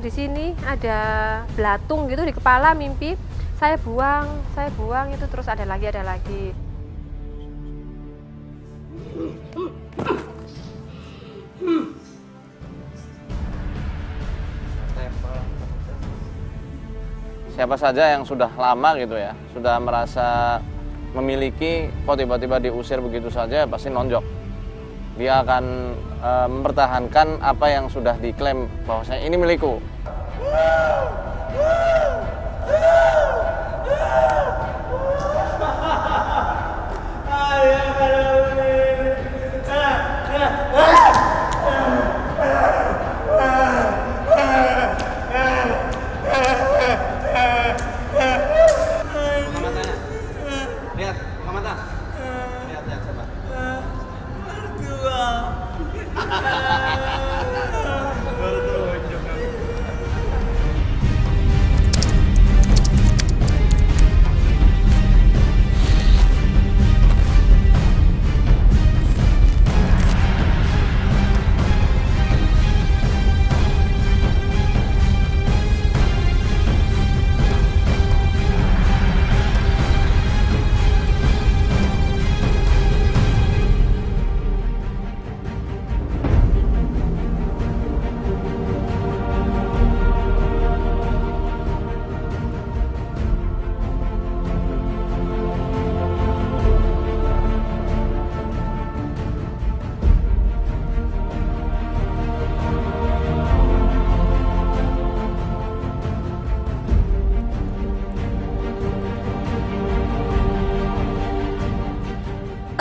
kayak di sini ada belatung gitu di kepala, mimpi. Saya buang itu terus ada lagi. Siapa saja yang sudah lama gitu ya, sudah merasa memiliki, kok tiba-tiba diusir begitu saja, pasti nonjok. Dia akan mempertahankan apa yang sudah diklaim bahwasanya ini milikku. Lihat, Mamata. Lihat coba.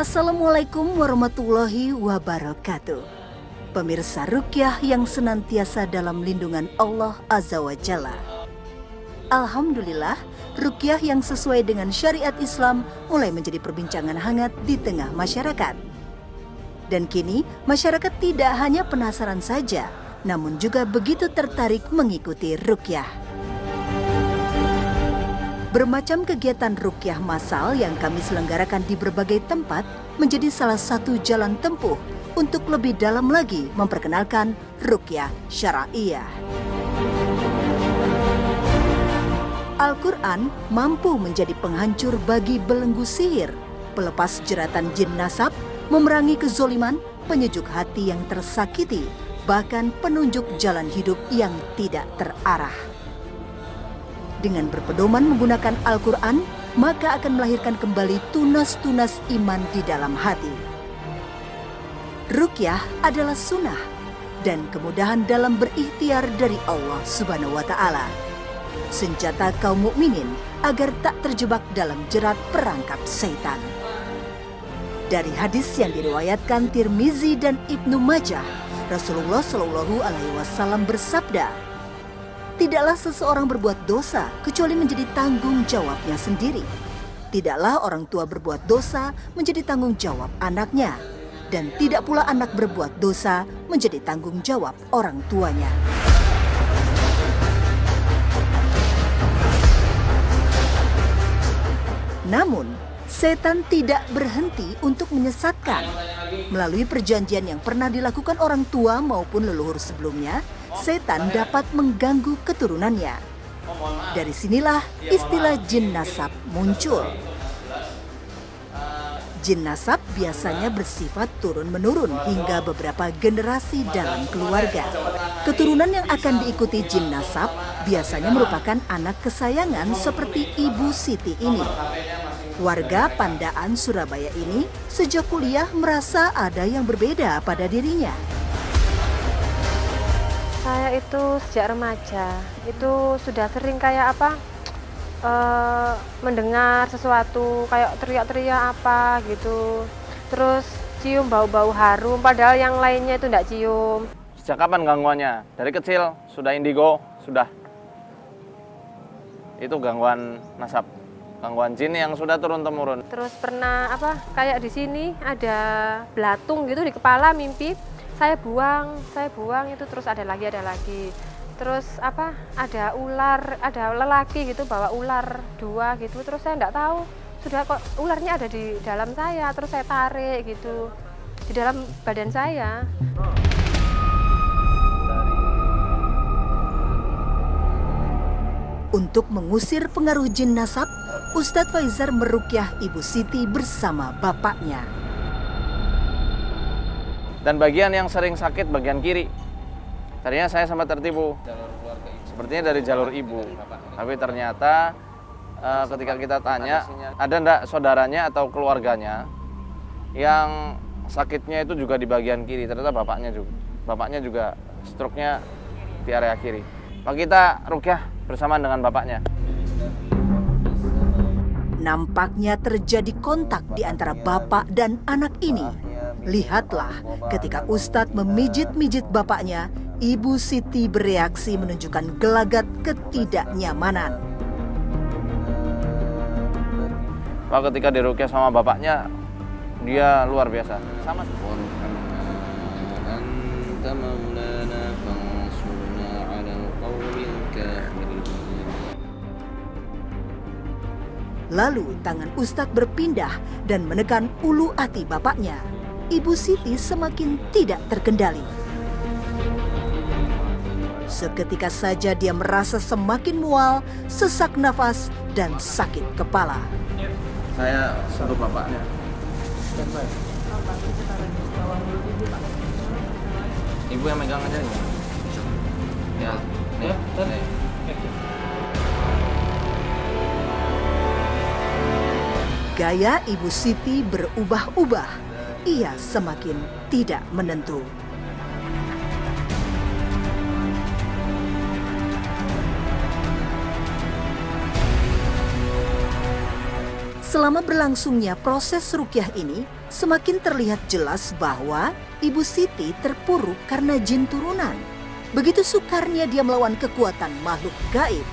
Assalamualaikum warahmatullahi wabarakatuh. Pemirsa Ruqyah yang senantiasa dalam lindungan Allah Azza wa Jalla. Alhamdulillah, Ruqyah yang sesuai dengan syariat Islam mulai menjadi perbincangan hangat di tengah masyarakat. Dan kini, masyarakat tidak hanya penasaran saja, namun juga begitu tertarik mengikuti Ruqyah. Bermacam kegiatan ruqyah massal yang kami selenggarakan di berbagai tempat menjadi salah satu jalan tempuh untuk lebih dalam lagi memperkenalkan ruqyah syar'iyah. Al-Quran mampu menjadi penghancur bagi belenggu sihir, pelepas jeratan jin nasab, memerangi kezoliman, penyejuk hati yang tersakiti, bahkan penunjuk jalan hidup yang tidak terarah. Dengan berpedoman menggunakan Al-Quran, maka akan melahirkan kembali tunas-tunas iman di dalam hati. Ruqyah adalah sunnah dan kemudahan dalam berikhtiar dari Allah Subhanahu wa Ta'ala. Senjata kaum mukminin agar tak terjebak dalam jerat perangkap setan. Dari hadis yang diriwayatkan Tirmizi dan Ibnu Majah, Rasulullah Shallallahu Alaihi Wasallam bersabda, "Tidaklah seseorang berbuat dosa kecuali menjadi tanggung jawabnya sendiri. Tidaklah orang tua berbuat dosa menjadi tanggung jawab anaknya. Dan tidak pula anak berbuat dosa menjadi tanggung jawab orang tuanya." Namun, setan tidak berhenti untuk menyesatkan. Melalui perjanjian yang pernah dilakukan orang tua maupun leluhur sebelumnya, setan dapat mengganggu keturunannya. Dari sinilah istilah jin nasab muncul. Jin nasab biasanya bersifat turun-menurun hingga beberapa generasi dalam keluarga. Keturunan yang akan diikuti jin nasab biasanya merupakan anak kesayangan seperti Ibu Siti ini. Warga Pandaan, Surabaya ini sejak kuliah merasa ada yang berbeda pada dirinya. Saya itu sejak remaja itu sudah sering kayak mendengar sesuatu kayak teriak-teriak apa gitu, terus cium bau-bau harum padahal yang lainnya itu tidak cium. Sejak kapan gangguannya? Dari kecil sudah indigo, sudah. Itu gangguan nasab, gangguan jin yang sudah turun-temurun. Terus pernah kayak di sini ada belatung gitu di kepala, mimpi. Saya buang itu terus ada lagi. Terus ada ular, ada lelaki gitu bawa ular 2 gitu, terus saya enggak tahu. Sudah kok ularnya ada di dalam saya, terus saya tarik gitu di dalam badan saya. Untuk mengusir pengaruh jin nasab, Ustadz Faizar meruqyah Ibu Siti bersama bapaknya. Dan bagian yang sering sakit bagian kiri. Tadinya saya sempat tertipu, sepertinya dari jalur ibu. Tapi ternyata ketika kita tanya, ada enggak saudaranya atau keluarganya yang sakitnya itu juga di bagian kiri. Ternyata bapaknya juga stroke-nya di area kiri. Maka kita ruqyah bersamaan dengan bapaknya. Nampaknya terjadi kontak di antara bapak dan anak ini. Lihatlah, ketika Ustadz memijit-mijit bapaknya, Ibu Siti bereaksi menunjukkan gelagat ketidaknyamanan. Pak ketika diruqyah sama bapaknya, dia luar biasa. Sama. Lalu tangan Ustadz berpindah dan menekan ulu hati bapaknya. Ibu Siti semakin tidak terkendali. Seketika saja dia merasa semakin mual, sesak nafas, dan sakit kepala. Saya sentuh bapaknya. Ibu yang megang aja ya. Ya. Gaya Ibu Siti berubah-ubah. Ia semakin tidak menentu. Selama berlangsungnya proses ruqyah ini, semakin terlihat jelas bahwa Ibu Siti terpuruk karena jin turunan. Begitu sukarnya dia melawan kekuatan makhluk gaib.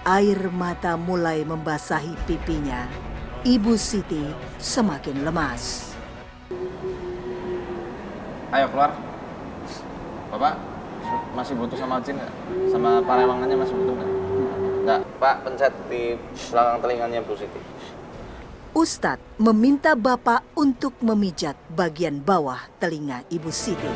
Air mata mulai membasahi pipinya. Ibu Siti semakin lemas. Ayo keluar. Bapak masih butuh sama jin nggak? Sama parewangannya masih butuh nggak? Nggak, Pak, pencet di belakang telinganya Bu Siti. Ustadz meminta bapak untuk memijat bagian bawah telinga Ibu Siti.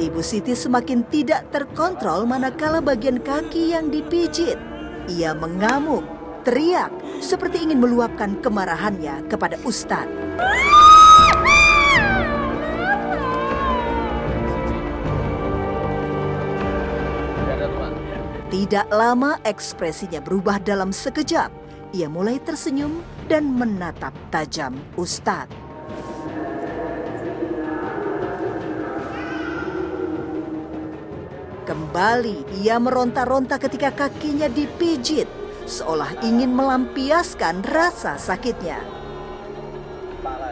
Ibu Siti semakin tidak terkontrol manakala bagian kaki yang dipijit. Ia mengamuk, teriak, seperti ingin meluapkan kemarahannya kepada Ustadz. Tidak lama ekspresinya berubah dalam sekejap. Ia mulai tersenyum dan menatap tajam Ustadz. Kembali ia meronta-ronta ketika kakinya dipijit, seolah ingin melampiaskan rasa sakitnya.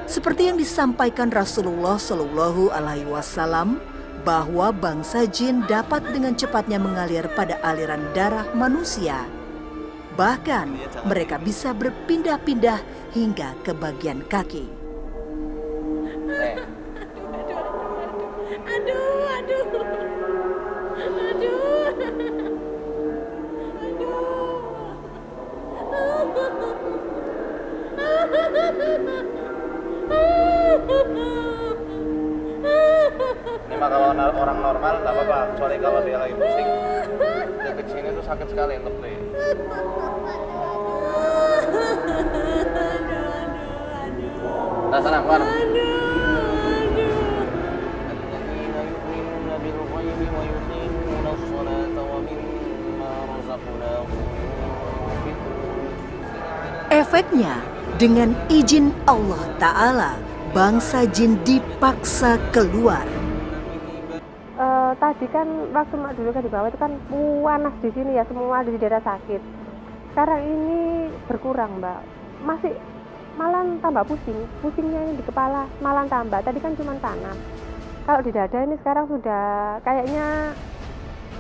Seperti yang disampaikan Rasulullah Shallallahu Alaihi Wasallam, bahwa bangsa jin dapat dengan cepatnya mengalir pada aliran darah manusia. Bahkan mereka bisa berpindah-pindah hingga ke bagian kaki. Ini mah kalau orang normal nggak apa-apa, kecuali kalau dia lagi pusing. Detik sini tuh sakit sekali untuk dia. Nah, sana keluar. Efeknya, dengan izin Allah Ta'ala, bangsa jin dipaksa keluar. Tadi kan waktu mak dulu kan di bawah itu kan panas di sini ya, semua di daerah sakit. Sekarang ini berkurang, Mbak. Masih malah tambah pusingnya ini di kepala malah tambah. Tadi kan cuma panas. Kalau di dada ini sekarang sudah kayaknya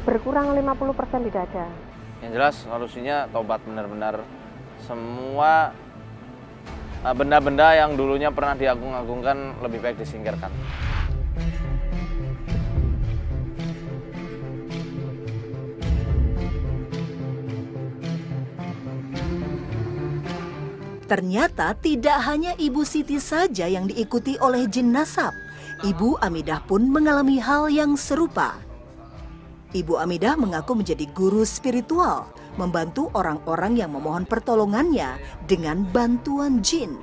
berkurang 50% di dada. Yang jelas solusinya tobat, benar-benar semua benda-benda yang dulunya pernah diagung-agungkan lebih baik disingkirkan. Ternyata tidak hanya Ibu Siti saja yang diikuti oleh jin nasab. Ibu Amidah pun mengalami hal yang serupa. Ibu Amidah mengaku menjadi guru spiritual, membantu orang-orang yang memohon pertolongannya dengan bantuan jin.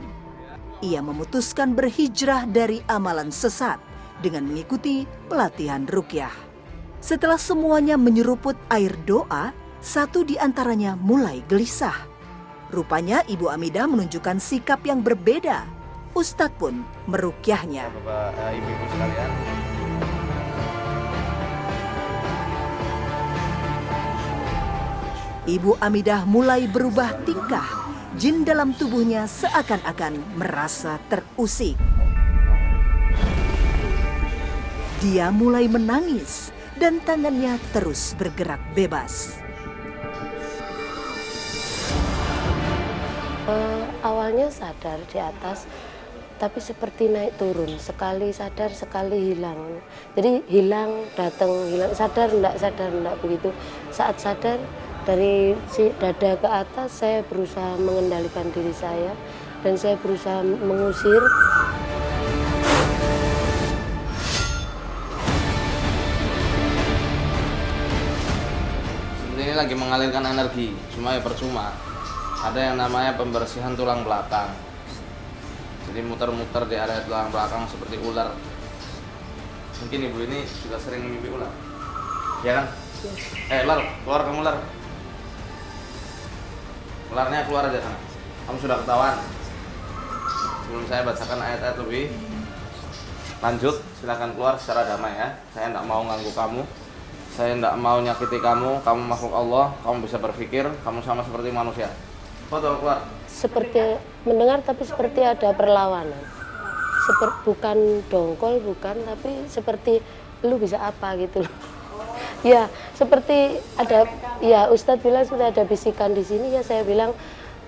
Ia memutuskan berhijrah dari amalan sesat dengan mengikuti pelatihan ruqyah. Setelah semuanya menyeruput air doa, satu di antaranya mulai gelisah. Rupanya Ibu Amidah menunjukkan sikap yang berbeda. Ustadz pun meruqyahnya. Bapak ibu-ibu sekalian, Ibu Amidah mulai berubah tingkah. Jin dalam tubuhnya seakan-akan merasa terusik. Dia mulai menangis dan tangannya terus bergerak bebas. Awalnya sadar di atas, tapi seperti naik turun, sekali sadar sekali hilang. Jadi hilang datang, hilang sadar enggak begitu. Saat sadar dari dada ke atas, saya berusaha mengendalikan diri saya dan saya berusaha mengusir. ini lagi mengalirkan energi, cuma ya percuma. Ada yang namanya pembersihan tulang belakang. Jadi muter-muter di area tulang belakang seperti ular. Mungkin ibu ini juga sering mimpi ular, ya kan? Ya. Ular, keluar kamu ular. Ularnya keluar aja sana. Kamu sudah ketahuan. Sebelum saya bacakan ayat-ayat lebih lanjut, silakan keluar secara damai ya. Saya tidak mau ganggu kamu. Saya tidak mau nyakiti kamu. Kamu makhluk Allah. Kamu bisa berpikir. Kamu sama seperti manusia. Foto keluar. Seperti mendengar tapi seperti ada perlawanan. Bukan dongkol, bukan, tapi seperti lu bisa apa gitu loh. Ya, seperti ada, ya Ustadz bilang sudah ada bisikan di sini, ya saya bilang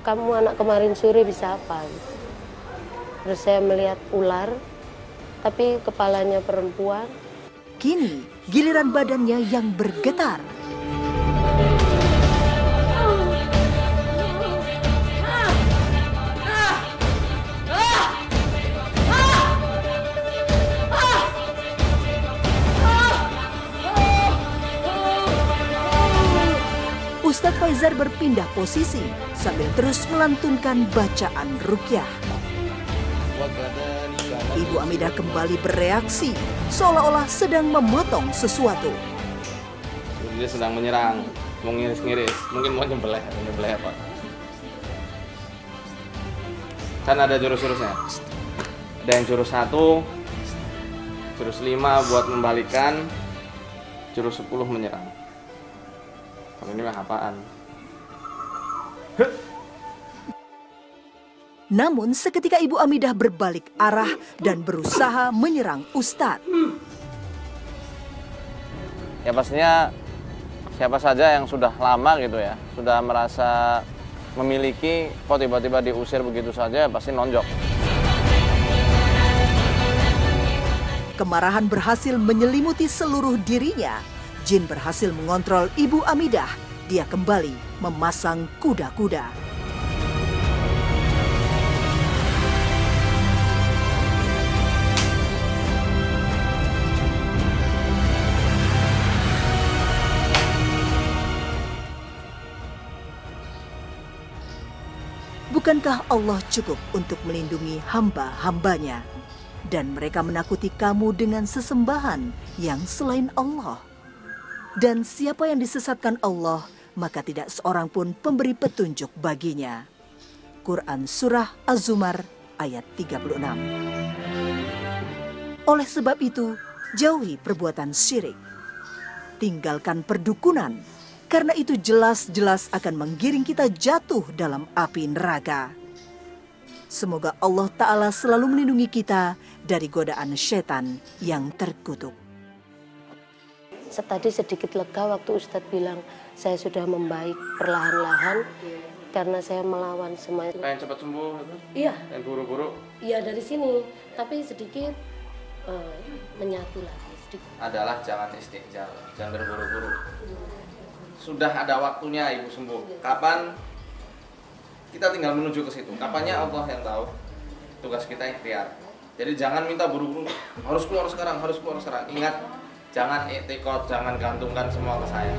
kamu anak kemarin sore bisa apa gitu. Terus saya melihat ular, tapi kepalanya perempuan. Kini giliran badannya yang bergetar. Ustadz Faizar berpindah posisi sambil terus melantunkan bacaan ruqyah. Ibu Amidah kembali bereaksi seolah-olah sedang memotong sesuatu. Dia sedang menyerang, mau ngiris-ngiris, mungkin mau nyembelih apa. Kan ada jurus-jurusnya. Ada yang jurus 1, jurus 5 buat membalikan, jurus 10 menyerang. Kalau ini mah apaan? Namun seketika Ibu Amidah berbalik arah dan berusaha menyerang Ustadz. Ya pastinya siapa saja yang sudah lama gitu ya, sudah merasa memiliki, kok tiba-tiba diusir begitu saja, pasti nonjok. Kemarahan berhasil menyelimuti seluruh dirinya. Jin berhasil mengontrol Ibu Amidah. Dia kembali memasang kuda-kuda. Bukankah Allah cukup untuk melindungi hamba-hambanya? Dan mereka menakuti kamu dengan sesembahan yang selain Allah. Dan siapa yang disesatkan Allah, maka tidak seorang pun pemberi petunjuk baginya. Quran Surah Az-Zumar ayat 36. Oleh sebab itu, jauhi perbuatan syirik. Tinggalkan perdukunan, karena itu jelas-jelas akan menggiring kita jatuh dalam api neraka. Semoga Allah Ta'ala selalu melindungi kita dari godaan setan yang terkutuk. Tadi sedikit lega waktu Ustadz bilang saya sudah membaik perlahan-lahan karena saya melawan semua. Pengen cepat sembuh itu? Iya. Pengen buru-buru? Iya dari sini, tapi sedikit menyatu lagi. Sedikit. Adalah jangan istijal, jangan berburu-buru. Sudah ada waktunya ibu sembuh. Kapan? kita tinggal menuju ke situ. Kapannya Allah yang tahu. Tugas kita ikhtiar. Jadi jangan minta buru-buru, harus keluar sekarang, harus keluar sekarang. Ingat, jangan etikot, jangan gantungkan semua ke saya.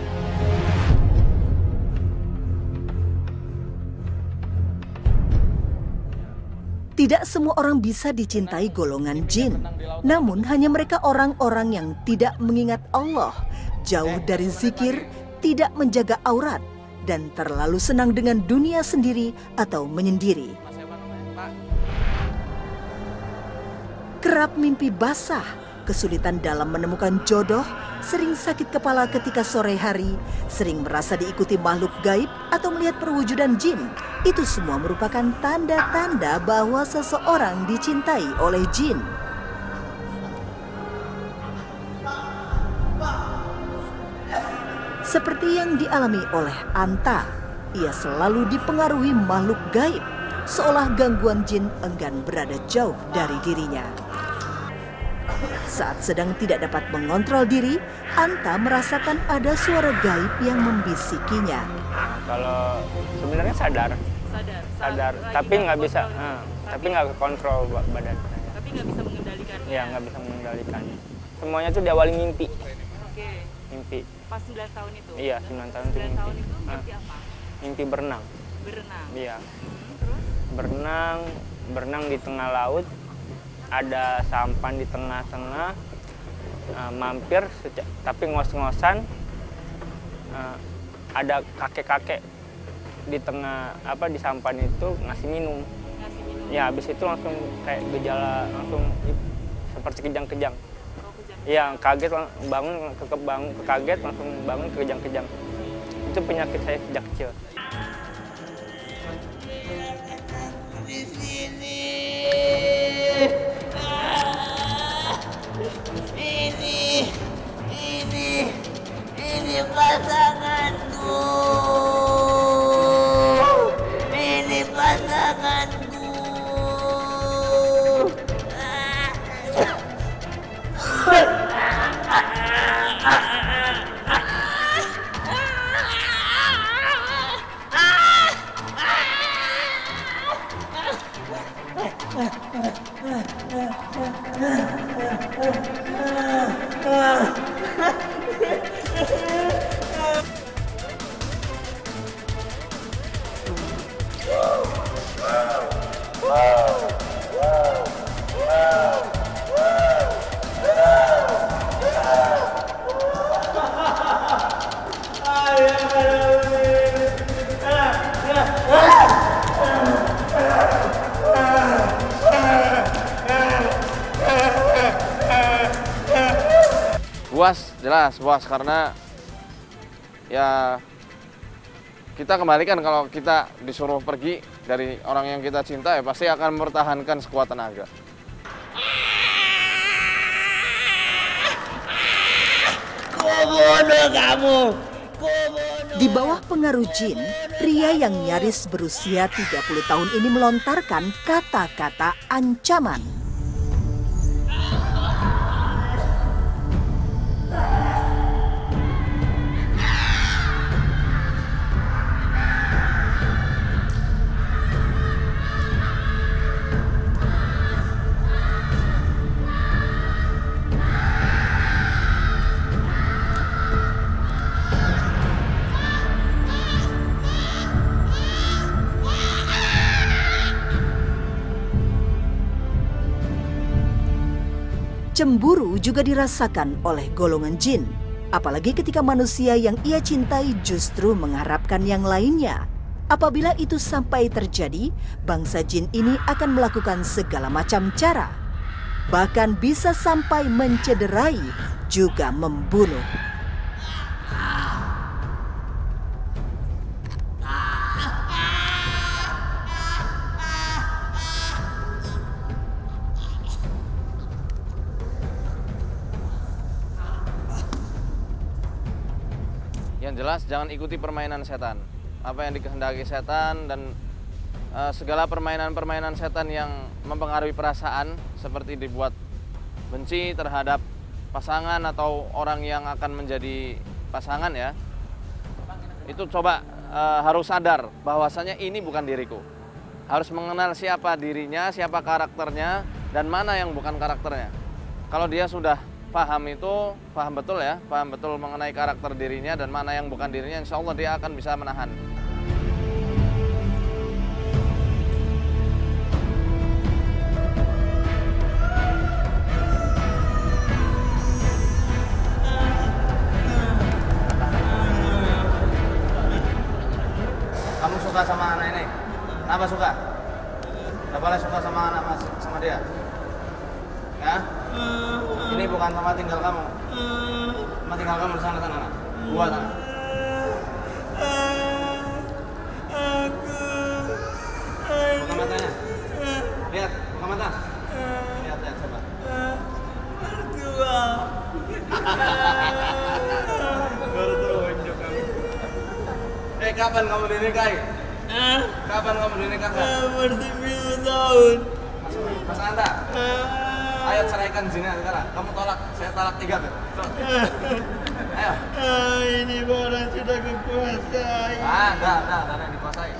Tidak semua orang bisa dicintai golongan jin. Namun hanya mereka orang-orang yang tidak mengingat Allah, jauh dari zikir, tidak menjaga aurat, dan terlalu senang dengan dunia sendiri atau menyendiri. Kerap mimpi basah, kesulitan dalam menemukan jodoh, sering sakit kepala ketika sore hari, sering merasa diikuti makhluk gaib atau melihat perwujudan jin. Itu semua merupakan tanda-tanda bahwa seseorang dicintai oleh jin. Seperti yang dialami oleh Anta, ia selalu dipengaruhi makhluk gaib, seolah gangguan jin enggan berada jauh dari dirinya. Saat sedang tidak dapat mengontrol diri, Anta merasakan ada suara gaib yang membisikinya. Kalau sebenarnya sadar, tapi nggak bisa, tapi nggak kontrol badan. Tapi nggak bisa mengendalikan. Iya, nggak bisa mengendalikan. Semuanya tuh diawali mimpi. Oke. Mimpi. Pas 9 tahun itu. Iya, 9 tahun itu 9 mimpi. tahun itu mimpi apa? Mimpi berenang. Berenang. Iya. Terus? Berenang di tengah laut. Ada sampan di tengah-tengah, mampir, tapi ngos-ngosan. Ada kakek-kakek di tengah di sampan itu ngasih minum. Ngasih minum. Ya, habis itu langsung kayak gejala langsung seperti kejang-kejang. Oh, kejang. Iya, kaget bangun, kaget langsung bangun kejang-kejang. Itu penyakit saya sejak kecil. Di sini. Ini pasanganku. Ini pasanganku. Jelas puas karena ya kita kembalikan kalau kita disuruh pergi dari orang yang kita cinta ya pasti akan mempertahankan sekuat tenaga. Kubunuh kamu. Di bawah pengaruh jin, pria yang nyaris berusia 30 tahun ini melontarkan kata-kata ancaman. Cemburu juga dirasakan oleh golongan jin, apalagi ketika manusia yang ia cintai justru mengharapkan yang lainnya. Apabila itu sampai terjadi, bangsa jin ini akan melakukan segala macam cara, bahkan bisa sampai mencederai, juga membunuh. Yang jelas jangan ikuti permainan setan. Apa yang dikehendaki setan dan segala permainan-permainan setan yang mempengaruhi perasaan seperti dibuat benci terhadap pasangan atau orang yang akan menjadi pasangan ya. Itu coba harus sadar bahwasanya ini bukan diriku. Harus mengenal siapa dirinya, siapa karakternya, dan mana yang bukan karakternya. Kalau dia sudah paham itu, paham betul ya, paham betul mengenai karakter dirinya dan mana yang bukan dirinya, insya Allah dia akan bisa menahan. Kamu suka sama anak ini? Kenapa suka? Gak boleh suka sama anak mas, sama dia. Ya? Ini bukan tempat tinggal kamu. Tempat tinggal kamu di sana sana. Gua sana. Buka matanya. Lihat, buka mata. Lihat, lihat coba. Baru tunjuk kamu. Kapan kamu dinikahi? Kapan kamu dinikahkan? Umur 9 tahun. Mas Anta, ayo ceraikan zina sekarang. Kamu tolak, saya tolak 3 tuh. Ayo. Ini barang sudah kukuasai. Enggak yang dikuasai.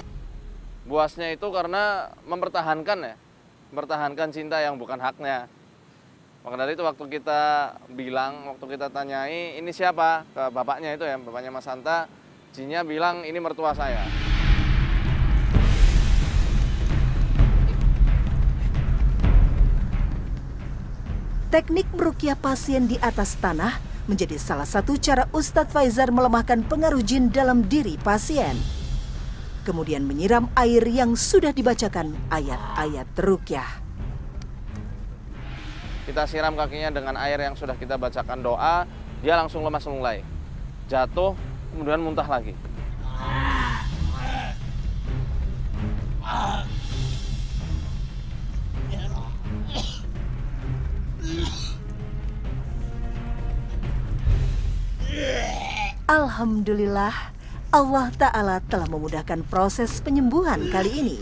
Buasnya itu karena mempertahankan ya, mempertahankan cinta yang bukan haknya. Maka dari itu waktu kita bilang, waktu kita tanyai, ini siapa? Ke bapaknya itu ya, bapaknya Mas Anta, jinnya bilang ini mertua saya. Teknik meruqyah pasien di atas tanah menjadi salah satu cara Ustadz Faizar melemahkan pengaruh jin dalam diri pasien. Kemudian menyiram air yang sudah dibacakan ayat-ayat ruqyah. Kita siram kakinya dengan air yang sudah kita bacakan doa, dia langsung lemas lunglai. Jatuh, kemudian muntah lagi. Alhamdulillah, Allah Ta'ala telah memudahkan proses penyembuhan kali ini.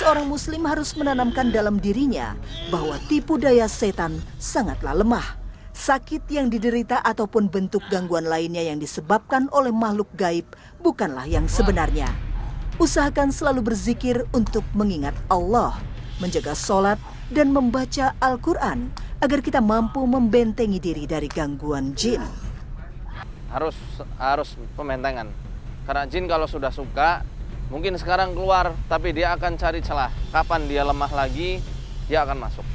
Seorang muslim harus menanamkan dalam dirinya bahwa tipu daya setan sangatlah lemah. Sakit yang diderita ataupun bentuk gangguan lainnya yang disebabkan oleh makhluk gaib bukanlah yang sebenarnya. Usahakan selalu berzikir untuk mengingat Allah, menjaga sholat, dan membaca Al-Quran agar kita mampu membentengi diri dari gangguan jin. Harus pembentengan. Karena jin kalau sudah suka, mungkin sekarang keluar, tapi dia akan cari celah. Kapan dia lemah lagi, dia akan masuk.